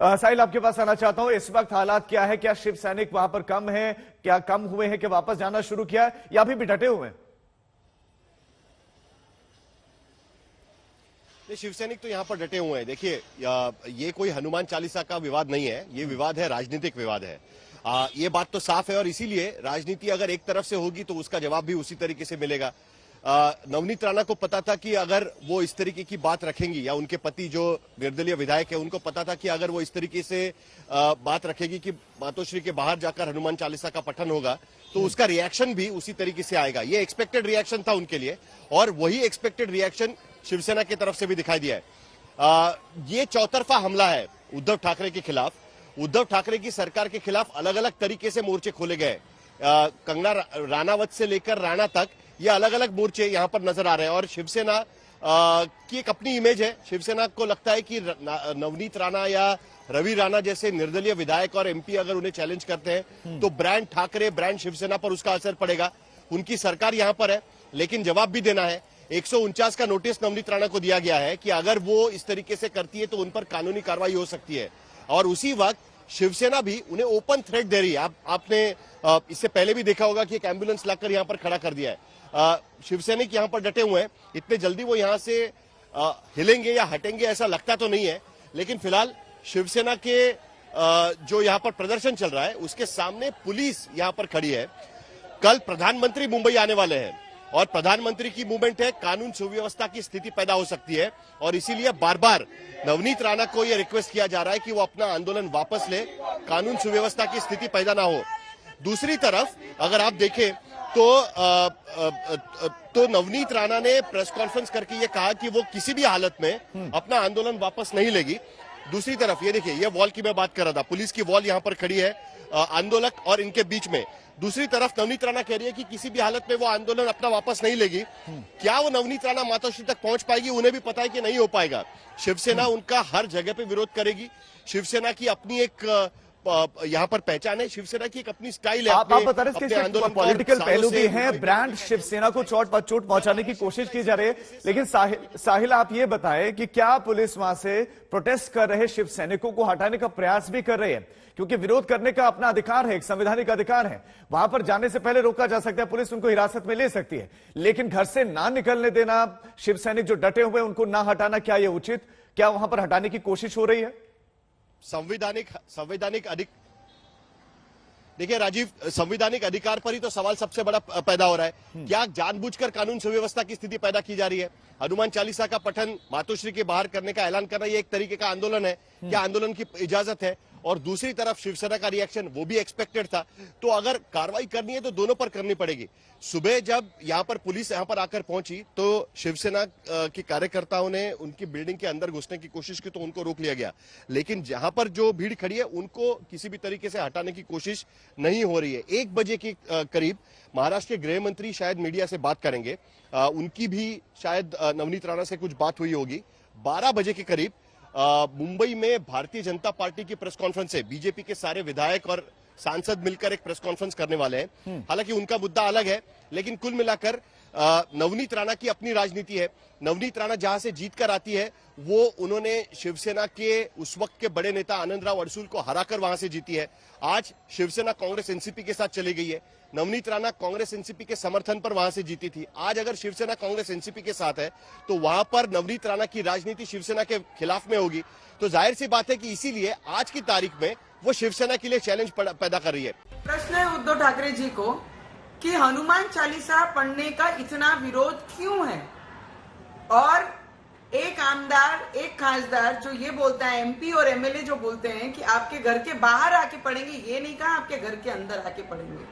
साहिल, आपके पास आना चाहता हूं। इस वक्त हालात क्या है? क्या शिव सैनिक वहां पर कम है? क्या कम हुए हैं कि वापस जाना शुरू किया है, या अभी भी डटे हुए हैं? शिव सैनिक तो यहाँ पर डटे हुए हैं। देखिए, ये कोई हनुमान चालीसा का विवाद नहीं है, ये विवाद है, राजनीतिक विवाद है। ये बात तो साफ है, और इसीलिए राजनीति अगर एक तरफ से होगी तो उसका जवाब भी उसी तरीके से मिलेगा। नवनीत राणा को पता था कि अगर वो इस तरीके की बात रखेंगी, या उनके पति जो निर्दलीय विधायक है उनको पता था कि अगर वो इस तरीके से बात रखेगी कि मातोश्री के बाहर जाकर हनुमान चालीसा का पठन होगा, तो उसका रिएक्शन भी उसी तरीके से आएगा। ये एक्सपेक्टेड रिएक्शन था उनके लिए, और वही एक्सपेक्टेड रिएक्शन शिवसेना की तरफ से भी दिखाई दिया है। ये चौतरफा हमला है उद्धव ठाकरे के खिलाफ। उद्धव ठाकरे की सरकार के खिलाफ अलग अलग तरीके से मोर्चे खोले गए। कंगना राणावत से लेकर राणा तक ये अलग अलग मोर्चे यहां पर नजर आ रहे हैं। और शिवसेना की एक अपनी इमेज है। शिवसेना को लगता है कि नवनीत राणा या रवि राणा जैसे निर्दलीय विधायक और एमपी अगर उन्हें चैलेंज करते हैं तो ब्रांड ठाकरे, ब्रांड शिवसेना पर उसका असर पड़ेगा। उनकी सरकार यहां पर है, लेकिन जवाब भी देना है। 149 का नोटिस नवनीत राणा को दिया गया है कि अगर वो इस तरीके से करती है तो उन पर कानूनी कार्रवाई हो सकती है। और उसी वक्त शिवसेना भी उन्हें ओपन थ्रेट दे रही है। आपने इससे पहले भी देखा होगा कि एक एम्बुलेंस लाकर यहां पर खड़ा कर दिया है। शिवसैनिक यहां पर डटे हुए हैं। इतने जल्दी वो यहां से हिलेंगे या हटेंगे ऐसा लगता तो नहीं है, लेकिन फिलहाल शिवसेना के जो यहां पर प्रदर्शन चल रहा है उसके सामने पुलिस यहां पर खड़ी है। कल प्रधानमंत्री मुंबई आने वाले हैं, और प्रधानमंत्री की मूवमेंट है, कानून सुव्यवस्था की स्थिति पैदा हो सकती है, और इसीलिए बार बार नवनीत राणा को यह रिक्वेस्ट किया जा रहा है कि वो अपना आंदोलन वापस ले, कानून सुव्यवस्था की स्थिति पैदा ना हो। दूसरी तरफ अगर आप देखें तो नवनीत राणा ने प्रेस कॉन्फ्रेंस करके ये कहा कि वो किसी भी हालत में अपना आंदोलन वापस नहीं लेगी। दूसरी तरफ ये देखिए, ये वॉल की मैं बात कर रहा था, पुलिस की वॉल यहां पर खड़ी है आंदोलक और इनके बीच में। दूसरी तरफ नवनीत राणा कह रही है कि किसी भी हालत में वो आंदोलन अपना वापस नहीं लेगी। क्या वो नवनीत राणा मातोश्री तक पहुंच पाएगी? उन्हें भी पता है कि नहीं हो पाएगा। शिवसेना उनका हर जगह पे विरोध करेगी। शिवसेना की अपनी एक यहाँ पर पहचान है, शिवसेना की एक अपनी स्टाइल है। आप बता रहे हैं पॉलिटिकल पहलू भी है, ब्रांड शिवसेना को चोट पहुंचाने की कोशिश की जा रही है। लेकिन साहिल, आप ये बताएं कि क्या पुलिस वहां से प्रोटेस्ट कर रहे शिव सैनिकों को हटाने का प्रयास भी कर रही है? क्योंकि विरोध करने का अपना अधिकार है, एक संवैधानिक अधिकार है। वहां पर जाने से पहले रोका जा सकता है, पुलिस उनको हिरासत में ले सकती है, लेकिन घर से ना निकलने देना, शिव सैनिक जो डटे हुए उनको ना हटाना, क्या यह उचित? क्या वहां पर हटाने की कोशिश हो रही है? संवैधानिक देखिए राजीव, संवैधानिक अधिकार पर ही तो सवाल सबसे बड़ा पैदा हो रहा है। क्या जानबूझकर कानून सुव्यवस्था की स्थिति पैदा की जा रही है? हनुमान चालीसा का पठन मातोश्री के बाहर करने का ऐलान करना, ये एक तरीके का आंदोलन है। क्या आंदोलन की इजाजत है? और दूसरी तरफ शिवसेना का रिएक्शन, वो भी एक्सपेक्टेड था। तो अगर कार्रवाई करनी है तो दोनों पर करनी पड़ेगी। सुबह जब यहां पर पुलिस यहां पर आकर पहुंची तो शिवसेना के कार्यकर्ताओं ने उनकी बिल्डिंग के अंदर घुसने की कोशिश की तो उनको रोक लिया गया। लेकिन जहां पर जो भीड़ खड़ी है उनको किसी भी तरीके से हटाने की कोशिश नहीं हो रही है। 1 बजे के करीब महाराष्ट्र के गृह मंत्री शायद मीडिया से बात करेंगे। उनकी भी शायद नवनीत राणा से कुछ बात हुई होगी। 12 बजे के करीब मुंबई में भारतीय जनता पार्टी की प्रेस कॉन्फ्रेंस है। बीजेपी के सारे विधायक और सांसद मिलकर एक प्रेस कॉन्फ्रेंस करने वाले हैं। हालांकि उनका मुद्दा अलग है, लेकिन कुल मिलाकर नवनीत राणा की अपनी राजनीति है। नवनीत राणा जहां से जीत कर आती है वो उन्होंने शिवसेना के उस वक्त के बड़े नेता आनंदराव अडसूल को हराकर वहां से जीती है। आज शिवसेना कांग्रेस एनसीपी के साथ चली गई है। नवनीत राणा कांग्रेस एनसीपी के समर्थन पर वहां से जीती थी। आज अगर शिवसेना कांग्रेस एनसीपी के साथ है तो वहां पर नवनीत राणा की राजनीति शिवसेना के खिलाफ में होगी। तो जाहिर सी बात है कि इसीलिए आज की तारीख में वो शिवसेना के लिए चैलेंज पैदा कर रही है। प्रश्न है उद्धव ठाकरे जी को कि हनुमान चालीसा पढ़ने का इतना विरोध क्यों है? और एक आमदार, एक खासदार जो ये बोलता है, एमपी और एमएलए जो बोलते हैं कि आपके घर के बाहर आके पढ़ेंगे, ये नहीं कहा आपके घर के अंदर आके पढ़ेंगे।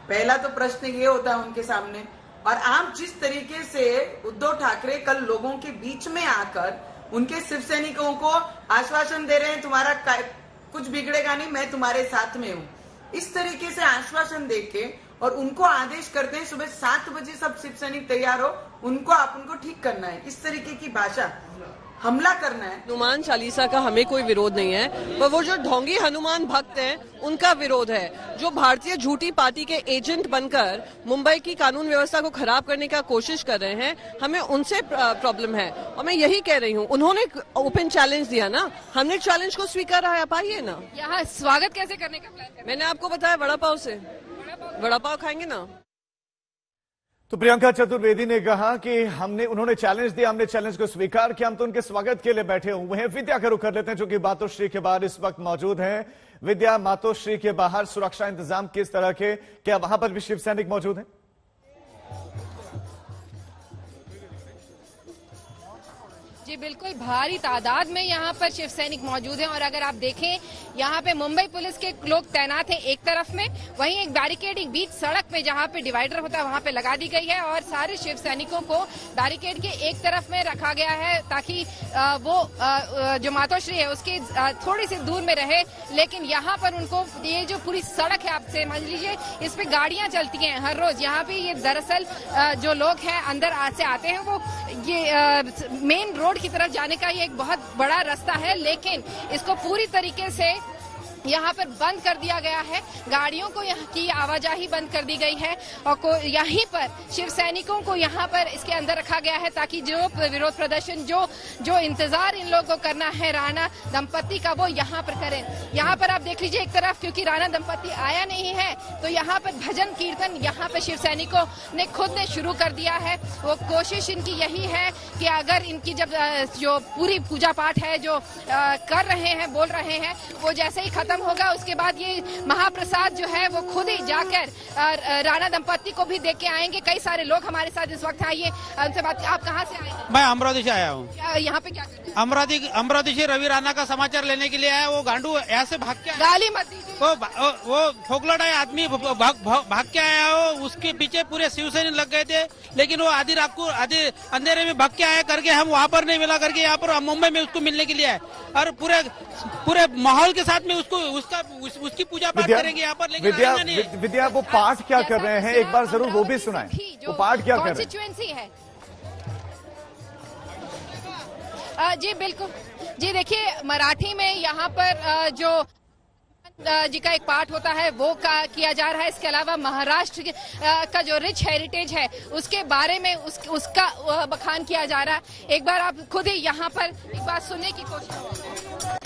पहला तो प्रश्न ये होता है उनके सामने। और आप जिस तरीके से उद्धव ठाकरे कल लोगों के बीच में आकर उनके शिव सैनिकों को आश्वासन दे रहे हैं, तुम्हारा कुछ बिगड़ेगा नहीं, मैं तुम्हारे साथ में हूं, इस तरीके से आश्वासन देके और उनको आदेश करते हैं सुबह 7 बजे सब शिव सैनिक तैयार हो, उनको आप उनको ठीक करना है, इस तरीके की भाषा हमला करना है। हनुमान चालीसा का हमें कोई विरोध नहीं है, पर वो जो ढोंगी हनुमान भक्त हैं उनका विरोध है, जो भारतीय झूठी पार्टी के एजेंट बनकर मुंबई की कानून व्यवस्था को खराब करने का कोशिश कर रहे हैं, हमें उनसे प्रॉब्लम है। और मैं यही कह रही हूँ, उन्होंने ओपन चैलेंज दिया ना, हमने चैलेंज को स्वीकारा है, आप आइए ना। यहाँ स्वागत कैसे करने का प्लान? मैंने आपको बताया वड़ा पाव से, वड़ा पाव खाएंगे ना। तो प्रियंका चतुर्वेदी ने कहा कि उन्होंने चैलेंज दिया, हमने चैलेंज को स्वीकार किया, हम तो उनके स्वागत के लिए बैठे हुए हैं। विद्या का रुख कर लेते हैं, जो कि मातोश्री के बाहर इस वक्त मौजूद हैं। विद्या, मातोश्री के बाहर सुरक्षा इंतजाम किस तरह के, क्या वहां पर भी शिव सैनिक मौजूद हैं? जी बिल्कुल, भारी तादाद में यहाँ पर शिव सैनिक मौजूद हैं। और अगर आप देखें, यहाँ पे मुंबई पुलिस के लोग तैनात हैं एक तरफ में, वहीं एक बैरिकेडिंग बीच सड़क पे जहाँ पे डिवाइडर होता है वहाँ पे लगा दी गई है, और सारे शिव सैनिकों को बैरिकेड के एक तरफ में रखा गया है ताकि वो जो मातोश्री है उसके थोड़ी सी दूर में रहे। लेकिन यहाँ पर उनको ये जो पूरी सड़क है, आप समझ लीजिए, इस पे गाड़ियां चलती हैं हर रोज। यहाँ पे ये दरअसल जो लोग हैं अंदर से आते हैं, वो ये मेन रोड की तरफ जाने का ये एक बहुत बड़ा रास्ता है, लेकिन इसको पूरी तरीके से यहाँ पर बंद कर दिया गया है। गाड़ियों को यहाँ की आवाजाही बंद कर दी गई है, और यहीं पर शिव सैनिकों को यहाँ पर इसके अंदर रखा गया है ताकि जो विरोध प्रदर्शन, जो इंतजार इन लोगों को करना है राणा दंपति का, वो यहाँ पर करें। यहाँ पर आप देख लीजिए, एक तरफ क्योंकि राणा दंपति आया नहीं है, तो यहाँ पर भजन कीर्तन यहाँ पर शिव सैनिकों ने खुद ने शुरू कर दिया है। वो कोशिश इनकी यही है कि अगर इनकी जब जो पूरी पूजा पाठ है जो कर रहे हैं, बोल रहे हैं, वो जैसे ही खत्म होगा, उसके बाद ये महाप्रसाद जो है वो खुद ही जाकर राणा दंपति को भी देके आएंगे। कई सारे लोग हमारे साथ इस वक्त आइए उनसे बात। आप कहाँ से आए? मैं अमरावती से आया हूँ। यहाँ पे क्या कर रहे हैं? अमरावती से रवि राणा का समाचार लेने के लिए आया। वो गांडू यहाँ से भाग के गाली मत दीजिए। वो फोकलट है आदमी, भाग के आया हो, उसके पीछे पूरे शिवसैनिक लग गए थे, लेकिन वो आधी रात को आधे अंधेरे में भाग के आया करके हम वहाँ पर नहीं मिला करके यहाँ पर मुंबई में उसको मिलने के लिए आए, और पूरे माहौल के साथ में उसकी पूजा पाठ करेंगे यहाँ पर। लेकिन विद्या वो पाठ क्या कर रहे हैं, एक बार जरूर वो भी सुनाएं। वो पाठ क्या कर रहे हैं? जी बिल्कुल, जी देखिए, मराठी में यहाँ पर जो जी का एक पाठ होता है वो किया जा रहा है। इसके अलावा महाराष्ट्र का जो रिच हेरिटेज है उसके बारे में उसका बखान किया जा रहा है। एक बार आप खुद ही यहाँ पर एक बात सुनने की कोशिश करें।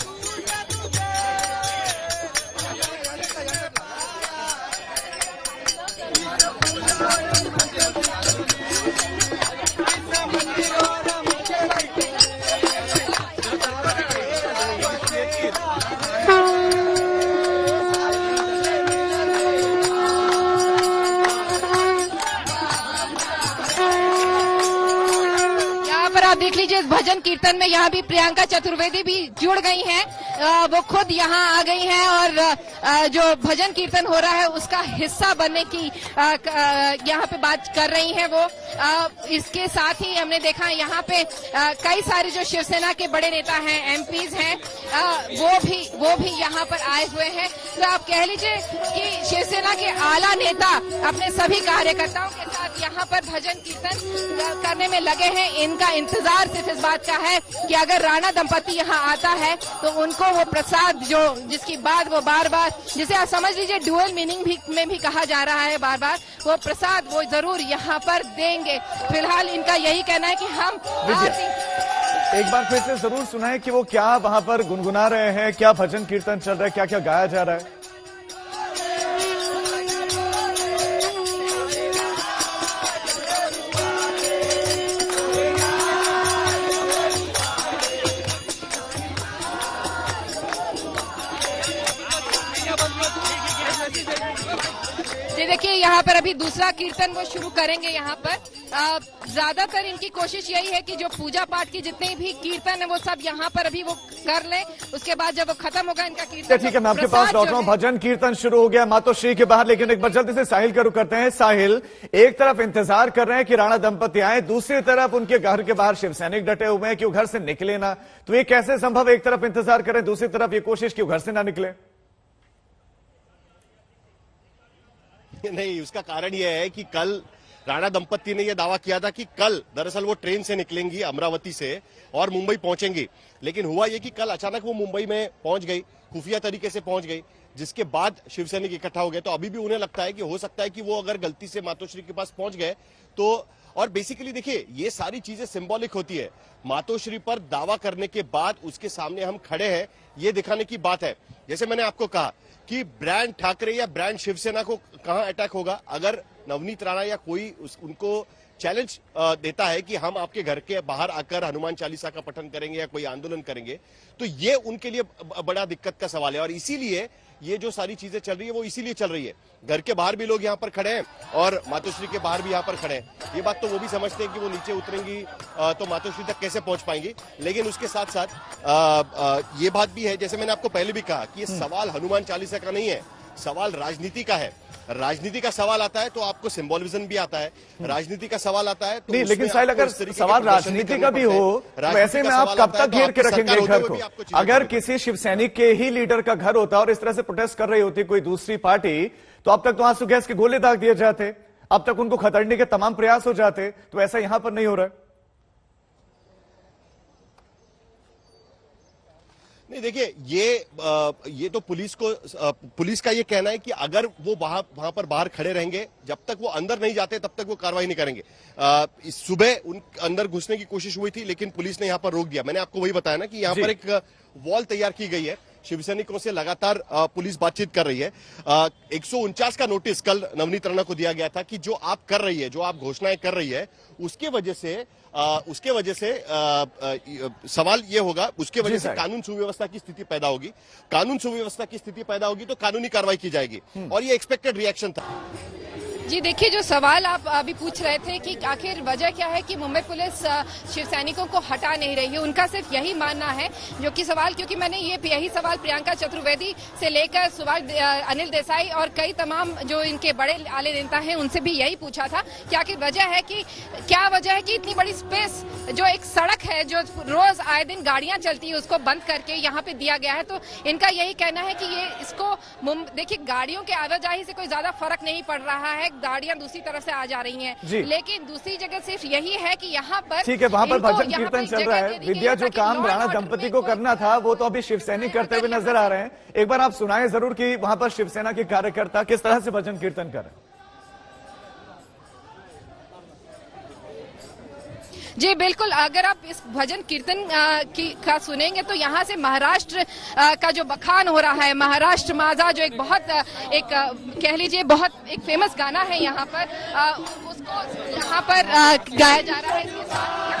आप देख लीजिए, इस भजन कीर्तन में यहाँ भी प्रियंका चतुर्वेदी भी जुड़ गई हैं। वो खुद यहाँ आ गई हैं और जो भजन कीर्तन हो रहा है उसका हिस्सा बनने की यहाँ पे बात कर रही हैं वो। इसके साथ ही हमने देखा यहाँ पे कई सारे जो शिवसेना के बड़े नेता हैं, एमपीज हैं, वो भी यहाँ पर आए हुए हैं। तो आप कह लीजिए कि शिवसेना के आला नेता अपने सभी कार्यकर्ताओं के साथ यहाँ पर भजन कीर्तन करने में लगे हैं। इनका इंतजार सिर्फ इस बात का है कि अगर राणा दंपति यहाँ आता है तो उनको वो प्रसाद जिसकी बात वो बार बार, जिसे आप समझ लीजिए डुअल मीनिंग में भी कहा जा रहा है बार बार, वो प्रसाद वो जरूर यहाँ पर देंगे। फिलहाल इनका यही कहना है कि हम एक बार फिर से जरूर सुनाएं कि वो क्या वहां पर गुनगुना रहे हैं, क्या भजन कीर्तन चल रहा है, क्या क्या गाया जा रहा है। देखिए, यहाँ पर अभी दूसरा कीर्तन वो शुरू करेंगे। यहाँ पर ज्यादातर इनकी कोशिश यही है कि जो पूजा पाठ की जितने भी कीर्तन है वो सब यहाँ पर अभी वो कर लें। उसके बाद जब वो खत्म होगा इनका कीर्तन, ठीक है, मैं आपके पास लौट रहा हूँ। भजन कीर्तन शुरू हो गया मातोश्री के बाहर, लेकिन एक बार जल्दी से साहिल का रुख करते हैं। साहिल, एक तरफ इंतजार कर रहे हैं कि राणा दंपति आए, दूसरी तरफ उनके घर के बाहर शिव सैनिक डटे हुए हैं कि वो घर से निकले ना। तो ये कैसे संभव, एक तरफ इंतजार करें, दूसरी तरफ ये कोशिश कि वो घर से ना निकले? नहीं, उसका कारण यह है कि कल राणा दंपत्ति ने यह दावा किया था कि कल दरअसल वो ट्रेन से निकलेंगी अमरावती से और मुंबई पहुंचेंगी, लेकिन हुआ ये कि कल अचानक वो मुंबई में पहुंच गई, खुफिया तरीके से पहुंच गई, जिसके बाद शिवसैनिक इकट्ठा हो गए। तो अभी भी उन्हें लगता है कि हो सकता है कि वो अगर गलती से मातोश्री के पास पहुंच गए तो, और बेसिकली देखिए ये सारी चीजें सिंबॉलिक होती है। मातोश्री पर दावा करने के बाद उसके सामने हम खड़े हैं, ये दिखाने की बात है। जैसे मैंने आपको कहा कि ब्रांड ठाकरे या ब्रांड शिवसेना को कहां अटैक होगा, अगर नवनीत राणा या कोई उनको चैलेंज देता है कि हम आपके घर के बाहर आकर हनुमान चालीसा का पठन करेंगे या कोई आंदोलन करेंगे, तो ये उनके लिए बड़ा दिक्कत का सवाल है। और इसीलिए ये जो सारी चीजें चल रही है वो इसीलिए चल रही है। घर के बाहर भी लोग यहाँ पर खड़े हैं और मातोश्री के बाहर भी यहाँ पर खड़े हैं। ये बात तो वो भी समझते हैं कि वो नीचे उतरेंगी तो मातोश्री तक कैसे पहुंच पाएंगी, लेकिन उसके साथ साथ ये बात भी है, जैसे मैंने आपको पहले भी कहा कि ये सवाल हनुमान चालीसा का नहीं है, सवाल राजनीति का है। राजनीति का सवाल आता है तो आपको सिंबोलिज्म भी आता है, राजनीति का सवाल आता है तो नहीं, लेकिन साहिल अगर सवाल राजनीति का भी हो तो ऐसे में आप कब तक घेर के रखेंगे घर को? अगर किसी शिवसैनिक के ही लीडर का घर होता और इस तरह से प्रोटेस्ट कर रही होती कोई दूसरी पार्टी, तो अब तक तो आंसू गैस के गोले दाग दिए जाते, अब तक उनको खदेड़ने के तमाम प्रयास हो जाते। तो ऐसा यहां पर नहीं हो रहा है। नहीं देखिए, ये तो पुलिस का ये कहना है कि अगर वो वहां पर बाहर खड़े रहेंगे, जब तक वो अंदर नहीं जाते तब तक वो कार्रवाई नहीं करेंगे। सुबह उन अंदर घुसने की कोशिश हुई थी, लेकिन पुलिस ने यहां पर रोक दिया। मैंने आपको वही बताया ना कि यहां पर एक वॉल तैयार की गई है, शिवसैनिकों से लगातार पुलिस बातचीत कर रही है। 149 का नोटिस कल नवनीत राणा को दिया गया था कि जो आप कर रही है, जो आप घोषणाएं कर रही है, उसके वजह से सवाल ये होगा, उसके वजह से कानून सुव्यवस्था की स्थिति पैदा होगी। कानून सुव्यवस्था की स्थिति पैदा होगी तो कानूनी कार्रवाई की जाएगी, और ये एक्सपेक्टेड रिएक्शन था। जी देखिए, जो सवाल आप अभी पूछ रहे थे कि आखिर वजह क्या है कि मुंबई पुलिस शिव सैनिकों को हटा नहीं रही है, उनका सिर्फ यही मानना है, जो कि सवाल, क्योंकि मैंने यही सवाल प्रियंका चतुर्वेदी से लेकर सुभाष अनिल देसाई और कई तमाम जो इनके बड़े आले नेता हैं उनसे भी यही पूछा था कि आखिर क्या वजह है कि इतनी बड़ी स्पेस, जो एक सड़क है जो रोज आए दिन गाड़ियां चलती है, उसको बंद करके यहाँ पे दिया गया है। तो इनका यही कहना है कि ये इसको देखिए, गाड़ियों के आवाजाही से कोई ज्यादा फर्क नहीं पड़ रहा है, गाड़ियां दूसरी तरफ से आ जा रही हैं, लेकिन दूसरी जगह सिर्फ यही है कि यहाँ पर, ठीक है, वहां पर भजन कीर्तन चल रहा है। विद्या, जो काम राणा दंपति को करना था वो तो अभी शिवसैनिक करते हुए नजर आ रहे हैं। एक बार आप सुनाएं जरूर कि वहां पर शिवसेना के कार्यकर्ता किस तरह से भजन कीर्तन कर रहे हैं। जी बिल्कुल, अगर आप इस भजन कीर्तन का सुनेंगे तो यहाँ से महाराष्ट्र का जो बखान हो रहा है, महाराष्ट्र माझा, जो एक बहुत कह लीजिए बहुत एक फेमस गाना है यहाँ पर, उसको यहाँ पर गाया जा रहा है। इसके साथ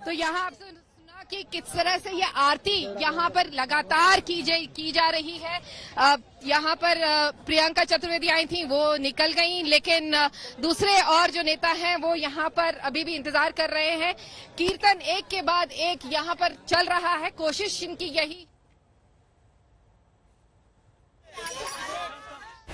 तो यहाँ आपसे सुना कि किस तरह से ये आरती यहाँ पर लगातार की जा रही है। यहाँ पर प्रियंका चतुर्वेदी आई थी, वो निकल गई, लेकिन दूसरे और जो नेता हैं वो यहाँ पर अभी भी इंतजार कर रहे हैं। कीर्तन एक के बाद एक यहाँ पर चल रहा है। कोशिश इनकी यही